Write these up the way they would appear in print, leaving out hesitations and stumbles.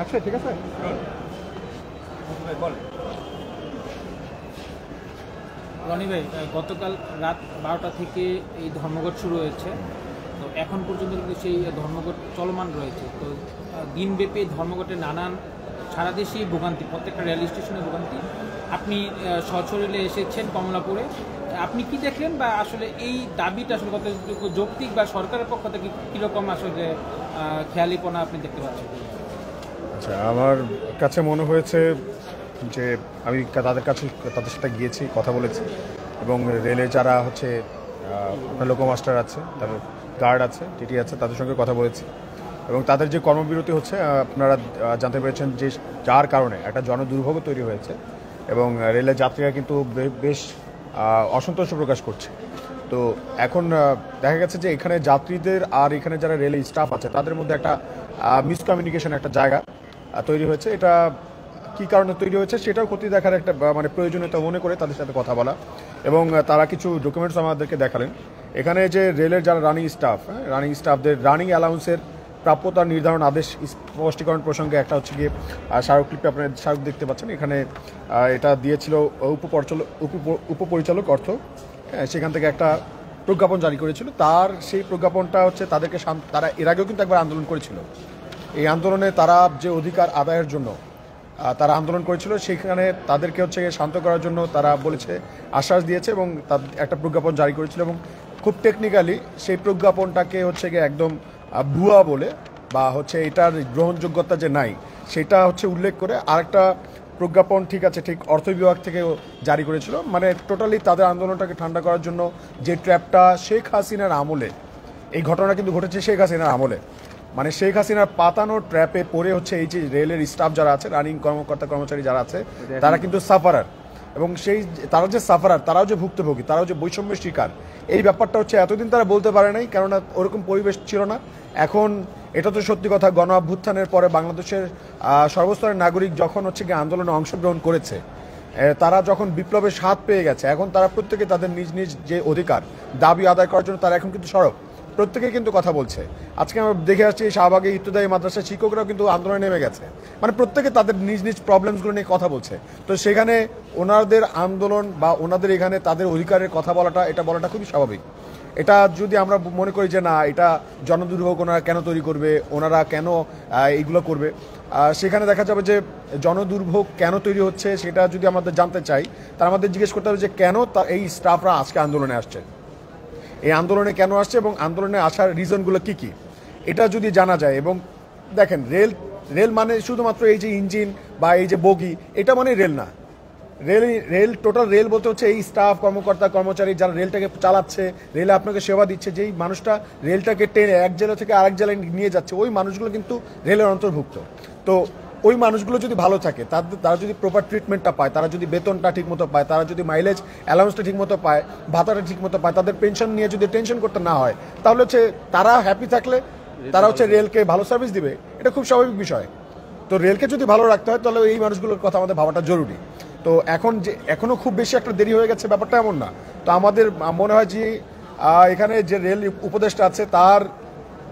আচ্ছা ঠিক আছে। রনি ভাই, গতকাল রাত 12টা থেকে এই ধর্মঘট শুরু হয়েছে, তো এখন পর্যন্ত কিন্তু সেই ধর্মঘট চলমান রয়েছে। তো দিনব্যাপী ধর্মঘটে নানান সারা দেশেই ভোগান্তি, প্রত্যেকটা রেল স্টেশনে ভোগান্তি। আপনি সশরীরে এসেছেন কমলাপুরে, আপনি কি দেখলেন, বা আসলে এই দাবিটা আসলে কতটুকু যৌক্তিক, বা সরকারের পক্ষ থেকে কীরকম আসলে খেয়ালিপনা আপনি দেখতে পাচ্ছেন? আচ্ছা, আমার কাছে মনে হয়েছে যে আমি তাদের সাথে গিয়েছি, কথা বলেছি, এবং রেলে যারা হচ্ছে লোকোমাস্টার আছে, তারপর গার্ড আছে, টিটি আছে, তাদের সঙ্গে কথা বলেছি, এবং তাদের যে কর্মবিরতি হচ্ছে আপনারা জানতে পেরেছেন যে যার কারণে একটা জনদুর্ভোগ তৈরি হয়েছে, এবং রেলের যাত্রীরা কিন্তু বেশ অসন্তোষ প্রকাশ করছে। তো এখন দেখা গেছে যে এখানে যাত্রীদের আর এখানে যারা রেল স্টাফ আছে তাদের মধ্যে একটা মিসকমিউনিকেশন একটা জায়গা তৈরি হয়েছে। এটা কী কারণে তৈরি হয়েছে সেটাও খতিয়ে দেখার একটা মানে প্রয়োজনীয়তা মনে করে তাদের সাথে কথা বলা, এবং তারা কিছু ডকুমেন্টস আমাদেরকে দেখালেন। এখানে যে রেলের যারা রানিং স্টাফদের রানিং অ্যালাউন্সের প্রাপ্যতা নির্ধারণ আদেশ স্পষ্টীকরণ প্রসঙ্গে একটা হচ্ছে গিয়ে স্মারকলিপি, আপনার স্মারক দেখতে পাচ্ছেন এখানে, এটা দিয়েছিল উপপরিচালক অর্থ, সেখান থেকে একটা প্রজ্ঞাপন জারি করেছিল। তার সেই প্রজ্ঞাপনটা হচ্ছে তারা এর আগেও কিন্তু একবার আন্দোলন করেছিল। এই আন্দোলনে তারা যে অধিকার আদায়ের জন্য তারা আন্দোলন করেছিল, সেখানে তাদেরকে হচ্ছে শান্ত করার জন্য তারা বলেছে, আশ্বাস দিয়েছে, এবং একটা প্রজ্ঞাপন জারি করেছিল, এবং খুব টেকনিক্যালি সেই প্রজ্ঞাপনটাকে হচ্ছে গিয়ে একদম ভুয়া বলে, বা হচ্ছে এটার গ্রহণযোগ্যতা যে নাই সেটা হচ্ছে উল্লেখ করে আরেকটা প্রজ্ঞাপন ঠিক অর্থ বিভাগ থেকে জারি করেছিল। মানে টোটালি তাদের আন্দোলনটাকে ঠান্ডা করার জন্য যে ট্র্যাপটা শেখ হাসিনার আমলে, এই ঘটনা কিন্তু ঘটেছে শেখ হাসিনার আমলে, মানে শেখ হাসিনার পাতানো ট্র্যাপে পড়ে হচ্ছে এই যে রেলের স্টাফ যারা আছে, রানিং কর্মচারী যারা আছে, তারা কিন্তু সাফারার, এবং তারা যে সাফারার, তারাও যে ভুক্তভোগী, তারাও যে বৈষম্যের শিকার, এই ব্যাপারটা হচ্ছে এতদিন তারা বলতে পারে নাই, কেননা ওরকম পরিবেশ ছিল না। এখন এটা তো সত্যি কথা, গণ অভ্যুত্থানের পরে বাংলাদেশের সর্বস্তরের নাগরিক যখন হচ্ছে গিয়ে আন্দোলনে অংশগ্রহণ করেছে, তারা যখন বিপ্লবের স্বাদ পেয়ে গেছে, এখন তারা প্রত্যেকে তাদের নিজ নিজ যে অধিকার দাবি আদায় করার জন্য তারা এখন কিন্তু সরব, প্রত্যেকে কিন্তু কথা বলছে। আজকে আমরা দেখে আসছি শাহবাগে ইত্তেদায়ী মাদ্রাসার শিক্ষকরাও কিন্তু আন্দোলনে নেমে গেছে, মানে প্রত্যেকে তাদের নিজ নিজ প্রবলেমসগুলো নিয়ে কথা বলছে। তো সেখানে ওনাদের আন্দোলন বা ওনাদের এখানে তাদের অধিকারের কথা বলাটা খুবই স্বাভাবিক। এটা যদি আমরা মনে করি যে না, এটা জনদুর্ভোগ ওনারা কেন তৈরি করবে, ওনারা কেন এইগুলো করবে, সেখানে দেখা যাবে যে জনদুর্ভোগ কেন তৈরি হচ্ছে সেটা যদি আমাদের জানতে চাই, তার আমাদের জিজ্ঞেস করতে হবে যে কেন এই স্টাফরা আজকে আন্দোলনে আসছে, এই আন্দোলনে কেন আসছে, এবং আন্দোলনে আসার রিজনগুলো কী কী, এটা যদি জানা যায়। এবং দেখেন, রেল মানে শুধুমাত্র এই যে ইঞ্জিন বা এই যে বগি, এটা মানে রেল না। টোটাল রেল বলতে হচ্ছে এই স্টাফ, কর্মচারী যারা রেলটাকে চালাচ্ছে, রেলে আপনাকে সেবা দিচ্ছে, যেই মানুষটা রেলটাকে টেনে এক জেলা থেকে আরেক জেলায় নিয়ে যাচ্ছে, ওই মানুষগুলো কিন্তু রেলের অন্তর্ভুক্ত। তো ওই মানুষগুলো যদি ভালো থাকে, তারা যদি প্রপার ট্রিটমেন্টটা পায়, তারা যদি বেতনটা ঠিকমতো পায়, তারা যদি মাইলেজ অ্যালাউন্সটা ঠিকমতো পায়, ভাতাটা ঠিকমতো পায়, তাদের পেনশন নিয়ে যদি টেনশন করতে না হয়, তাহলে হচ্ছে তারা হ্যাপি থাকলে তারা হচ্ছে রেলকে ভালো সার্ভিস দিবে, এটা খুব স্বাভাবিক বিষয়। তো রেলকে যদি ভালো রাখতে হয় তাহলে এই মানুষগুলোর কথা আমাদের ভাবাটা জরুরি। তো এখনো খুব বেশি একটা দেরি হয়ে গেছে ব্যাপারটা এমন না। তো আমাদের মনে হয় যে এখানে যে রেল উপদেষ্টা আছে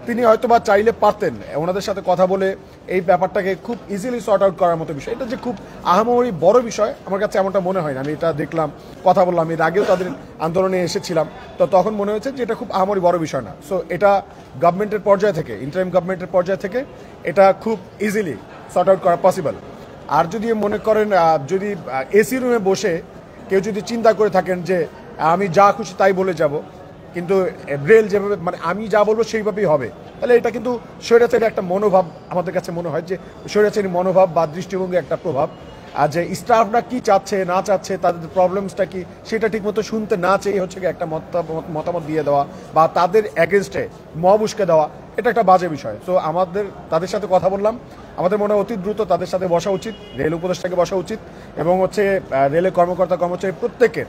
তিনি হয়তো বা চাইলে পারতেন ওনাদের সাথে কথা বলে এই ব্যাপারটাকে খুব ইজিলি সর্ট আউট করার মতো বিষয়। এটা যে খুব আহামরি বড় বিষয় আমার কাছে এমনটা মনে হয় না। আমি এটা দেখলাম, কথা বললাম, এর আগেও তাদের আন্দোলনে এসেছিলাম, তো তখন মনে হয়েছে যে এটা খুব আহামরি বড় বিষয় না। সো এটা গভর্নমেন্টের পর্যায় থেকে, ইন্টারিম গভর্নমেন্টের পর্যায় থেকে এটা খুব ইজিলি সর্ট আউট করা পসিবল। আর যদি মনে করেন, যদি এসি রুমে বসে কেউ যদি চিন্তা করে থাকেন যে আমি যা খুশি তাই বলে যাব, কিন্তু রেল যেভাবে, মানে আমি যা বলবো সেইভাবেই হবে, তাহলে এটা কিন্তু স্বৈরাচারী একটা মনোভাব আমাদের কাছে মনে হয়, যে স্বৈরাচারী মনোভাব বা দৃষ্টিভঙ্গি একটা প্রভাব। আর যে স্টাফরা কি চাচ্ছে না চাচ্ছে, তাদের প্রবলেমসটা কি, সেটা ঠিকমতো শুনতে না চেয়ে হচ্ছে কি একটা মতামত দিয়ে দেওয়া বা তাদের অ্যাগেনস্টে মব উস্কে দেওয়া, এটা একটা বাজে বিষয়। সো আমাদের তাদের সাথে কথা বললাম, আমাদের মনে হয় অতি দ্রুত তাদের সাথে বসা উচিত, রেল উপদেষ্টাকে বসা উচিত, এবং হচ্ছে রেলের কর্মচারী প্রত্যেকের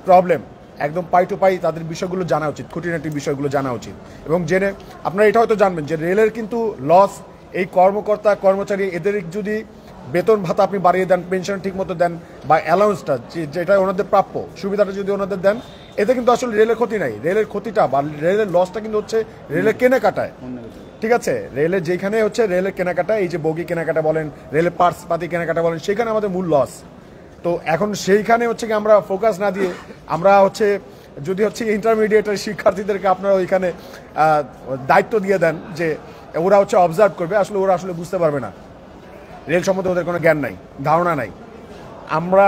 প্রবলেম একদম পাই টু পাই তাদের বিষয়গুলো জানা উচিত, খুঁটিনাটি বিষয়গুলো জানা উচিত। এবং জেনে আপনারা এটা হয়তো জানবেন যে রেলের কিন্তু লস, এই কর্মচারী এদের যদি বেতন ভাতা আপনি বাড়িয়ে দেন, পেনশন ঠিক মতো দেন, বা অ্যালাউন্সটা যেটা ওনাদের প্রাপ্য সুবিধাটা যদি ওনাদের দেন, এতে কিন্তু আসলে রেলের ক্ষতি নাই। রেলের ক্ষতিটা বা রেলের লসটা কিন্তু হচ্ছে রেলের কেনাকাটায়। ঠিক আছে, রেলের যেখানে হচ্ছে রেলের কেনাকাটা, এই যে বগি কেনাকাটা বলেন, রেলের পার্টস পাতি কেনাকাটা বলেন, সেখানে আমাদের মূল লস। তো এখন সেইখানে হচ্ছে কি আমরা ফোকাস না দিয়ে আমরা হচ্ছে যদি হচ্ছে ইন্টারমিডিয়েটের শিক্ষার্থীদেরকে আপনারা ওইখানে দায়িত্ব দিয়ে দেন যে ওরা হচ্ছে অবজার্ভ করবে, আসলে ওরা আসলে বুঝতে পারবে না, রেল সম্বন্ধে ওদের কোনো জ্ঞান নাই, ধারণা নাই। আমরা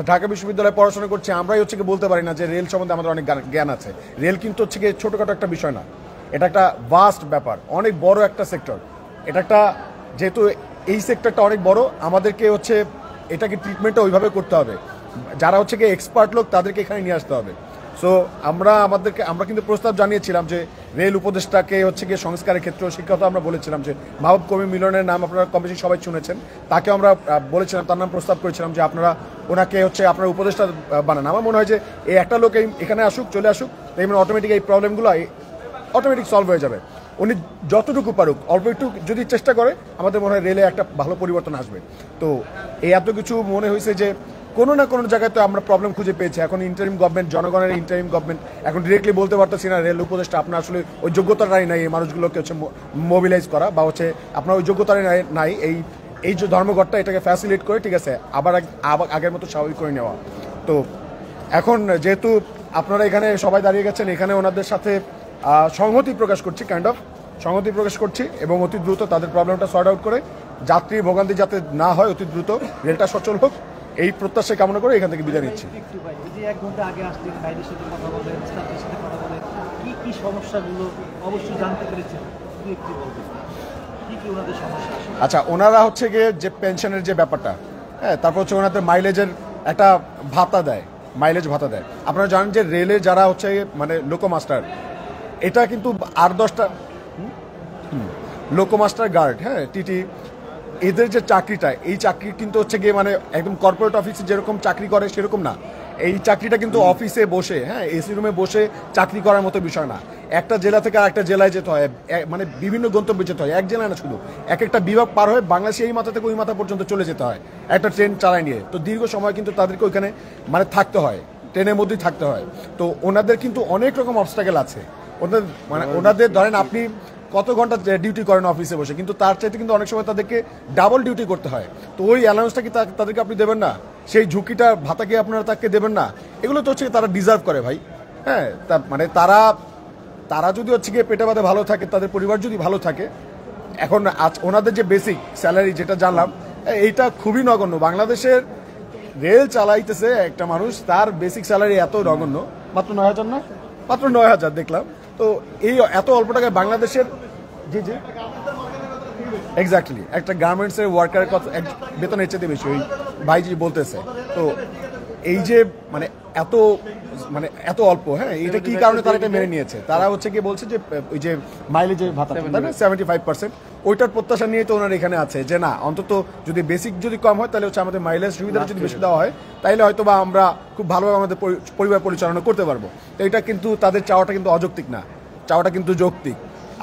ঢাকা বিশ্ববিদ্যালয়ে পড়াশোনা করছি, আমরাই হচ্ছে কি বলতে পারি না যে রেল সম্বন্ধে আমাদের অনেক জ্ঞান আছে। রেল কিন্তু হচ্ছে কি ছোটোখাটো একটা বিষয় না, এটা একটা ভাস্ট ব্যাপার, অনেক বড় একটা সেক্টর। এটা একটা, যেহেতু এই সেক্টরটা অনেক বড়, আমাদেরকে হচ্ছে এটাকে ট্রিটমেন্টটা ওইভাবে করতে হবে, যারা হচ্ছে কি এক্সপার্ট লোক তাদেরকে এখানে নিয়ে আসতে হবে। সো আমরা কিন্তু প্রস্তাব জানিয়েছিলাম যে রেল উপদেষ্টাকে হচ্ছে গিয়ে সংস্কারের ক্ষেত্রে শিক্ষাগত আমরা বলেছিলাম যে মাহবুব কবি মিলনের নাম আপনারা কমিশন সবাই শুনেছেন, তাকেও আমরা বলেছিলাম, তার নাম প্রস্তাব করেছিলাম যে আপনারা ওনাকে হচ্ছে আপনার উপদেষ্টা বানান। আমার মনে হয় যে এই একটা লোক এখানে আসুক, চলে আসুক, দেখবেন অটোমেটিক এই প্রবলেমগুলো অটোমেটিক সলভ হয়ে যাবে। উনি যতটুকু পারুক, অল্প একটু যদি চেষ্টা করে, আমাদের মনে হয় রেলে একটা ভালো পরিবর্তন আসবে। তো এই এত কিছু মনে হয়েছে যে কোনো না কোনো জায়গায় তো আমরা প্রবলেম খুঁজে পেয়েছি। এখন ইন্টারিম গভর্নমেন্ট, জনগণের ইন্টারিম গভর্নমেন্ট, এখন ডিরেক্টলি বলতে পারতেছি না রেল উপদেষ্টা আপনার আসলে ওই যোগ্যতাটাই নাই এই মানুষগুলোকে হচ্ছে মোবিলাইজ করা, বা হচ্ছে আপনার ওই যোগ্যতাটাই নাই এই যে ধর্মঘটটা এটাকে ফ্যাসিলিটেট করে, ঠিক আছে, আবার আগের মতো স্বাভাবিক করে নেওয়া। তো এখন যেহেতু আপনারা এখানে সবাই দাঁড়িয়ে গেছেন, এখানে ওনাদের সাথে সংহতি প্রকাশ করছি, সংহতি প্রকাশ করছি, এবং অতি দ্রুত তাদের প্রবলেমটা সর্ট আউট করে যাত্রী ভোগান্তি যাতে না হয়, অতি দ্রুত রেলটা সচল হোক, এই প্রত্যাশা কামনা করে এখান থেকে বিদায় নিচ্ছি। একটু ভাই, এই যে 1 ঘন্টা আগে আসছেন, বাইরের সাথে কথা বলেন, স্টাফের সাথে কথা বলেন, কি সমস্যাগুলো অবশ্যই জানতে পেরেছেন, একটু বলবেন কি ওনাদের সমস্যা? আচ্ছা, ওনারা হচ্ছে গিয়ে যে পেনশনের যে ব্যাপারটা, হ্যাঁ, তারপর হচ্ছে ওনাদের মাইলেজের একটা ভাতা দেয়, মাইলেজ ভাতা দেয়। আপনারা জানেন যে রেলে যারা হচ্ছে মানে লোকোমাস্টার, এটা কিন্তু 8-10টা লোকোমাস্টার গার্ড, হ্যাঁ, টিটি, এদের যে চাকরিটা, এই চাকরি কিন্তু হচ্ছে গিয়ে মানে একদম কর্পোরেট অফিসে যেরকম চাকরি করে সেরকম না। এই চাকরিটা কিন্তু অফিসে বসে, হ্যাঁ, এসি রুমে বসে চাকরি করার মতো বিষয় না। একটা জেলা থেকে আরেকটা জেলায় যেতে হয়, মানে বিভিন্ন গন্তব্যে যেতে হয়, এক জেলায় না শুধু, এক একটা বিভাগ পার হয়ে বাংলাদেশে এই মাথা থেকে ওই মাথা পর্যন্ত চলে যেতে হয় একটা ট্রেন চালায় নিয়ে। তো দীর্ঘ সময় কিন্তু তাদেরকে ওইখানে মানে থাকতে হয়, ট্রেনের মধ্যেই থাকতে হয়। তো ওনাদের কিন্তু অনেক রকম অবস্ট্রাগল আছে। ওনাদের ধরেন আপনি কত ঘন্টা ডিউটি করেন অফিসে বসে, কিন্তু তার চাইতে কিন্তু অনেক সময় তাদেরকে ডাবল ডিউটি করতে হয়। তো ওই অ্যালাউন্সটা কি তাদেরকে আপনি দেবেন না? সেই ঝুঁকিটা ভাতা কি আপনারা তাকে দেবেন না? এগুলো তো হচ্ছে তারা ডিজার্ভ করে ভাই। হ্যাঁ, মানে তারা যদি হচ্ছে গিয়ে পেটে বাদে ভালো থাকে, তাদের পরিবার যদি ভালো থাকে, এখন ওনাদের যে বেসিক স্যালারি যেটা জানলাম, এইটা খুবই নগণ্য। বাংলাদেশের রেল চালাইতেছে একটা মানুষ, তার বেসিক স্যালারি এত নগণ্য, মাত্র 9,000 না, মাত্র 9,000 দেখলাম। তো এই এত অল্প টাকায় বাংলাদেশের, জি জি এক্স্যাক্টলি, একটা গার্মেন্টসের ওয়ার্কারের কথা বেতন এর চেয়ে বেশি, ওই ভাইজি বলতেছে। তো এই যে মানে এত অল্প, হ্যাঁ, এটা কি কারণে তারা এটা মেনে নিয়েছে? তারা হচ্ছে কি বলছে যে ওই যে মাইলেজের ভাতা 75%, ওইটার প্রত্যাশা নিয়ে তো ওনার এখানে আছে যে না, অন্তত যদি বেসিক যদি কম হয়, তাহলে হচ্ছে আমাদের মাইলেজ সুবিধাটা যদি বেশি দেওয়া হয়, তাহলে হয়তো বা আমরা খুব ভালোভাবে আমাদের পরিবার পরিচালনা করতে পারবো। তো এটা কিন্তু তাদের চাওয়াটা কিন্তু অযৌক্তিক না, চাওয়াটা কিন্তু যৌক্তিক।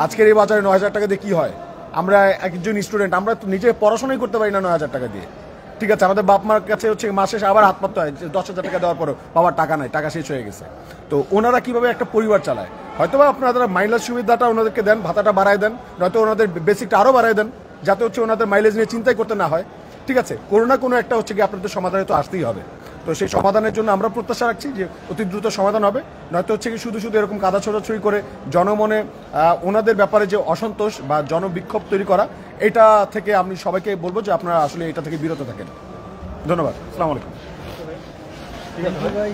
আজকের এই বাজারে 9,000 টাকা দিয়ে কি হয়? আমরা একজন স্টুডেন্ট, আমরা তো নিজে পড়াশোনাই করতে পারি না 9,000 টাকা দিয়ে। ঠিক আছে, আমাদের বাপ মার কাছে হচ্ছে মাস শেষে আবার হাত পাততে হয়, 10,000 টাকা দেওয়ার পরও বাবার টাকা নাই, টাকা শেষ হয়ে গেছে। তো ওনারা কিভাবে একটা পরিবার চালায়? হয়তোবা আপনারা মাইলেজ সুবিধাটা ওনাদেরকে দেন, ভাতাটা বাড়ায় দেন, নয়তো ওনাদের বেসিকটা আরও বাড়ায় দেন, যাতে হচ্ছে ওনাদের মাইলেজ নিয়ে চিন্তাই করতে না হয়। ঠিক আছে, কোনো না কোনো একটা হচ্ছে কি আপনাদের সমাধানে তো আসতেই হবে। তো সেই সমাধানের জন্য আমরা প্রত্যাশা রাখছি যে অতি দ্রুত সমাধান হবে, নয়তো হচ্ছে কি শুধু এরকম কাদা ছোড়াছুড়ি করে জনমনে ওনাদের ব্যাপারে যে অসন্তোষ বা জনবিক্ষোভ তৈরি করা, এটা থেকে আমি সবাইকে বলবো যে আপনারা আসলে এটা থেকে বিরত থাকেন। ধন্যবাদ, আসসালামু আলাইকুম। ঠিক আছে ভাই।